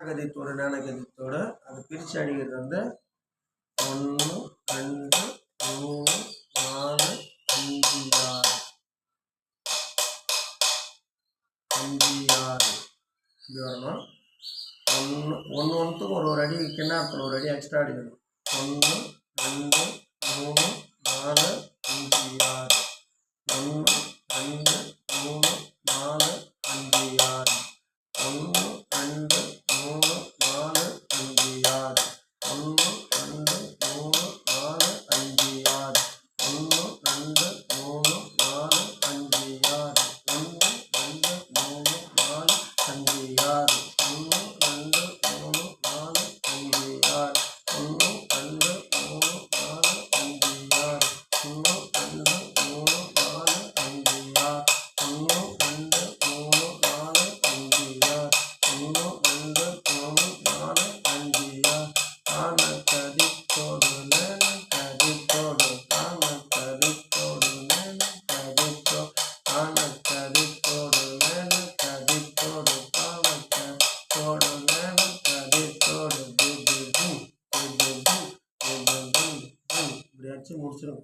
கதித்தோடு நாணகதித்தோடு அதை பிரித்து அடிக்கிறது வந்து 1 2 3 4 5 6 5 6 இப்படி வரணும். ஒன்றுத்துக்கும் ஒரு அடி கிண்ணாரத்தில் ஒரு அடி எக்ஸ்ட்ரா அடிக்கணும். 1 2 3 4 5 6 1 2 3 4 5 6 1 2 3 4 5 6 1 2 3 4 5 6 1 2 3 4 5 6 1 2 3 4 5 6 1 2 3 4 5 6 1 2 3 4 5 6 1 2 3 4 5 6 1 2 3 4 5 6 1 2 3 4 5 6 ஆன கதித்தோடு நன கதித்தோடு ஆன கதித்தோடு நன கதித்தோ ஆன கதித்தோடு நன கதித்தோடு ஆன கதித்தோடு நன கதித்தோடு இப்படி வச்சு முடிச்சிடும்.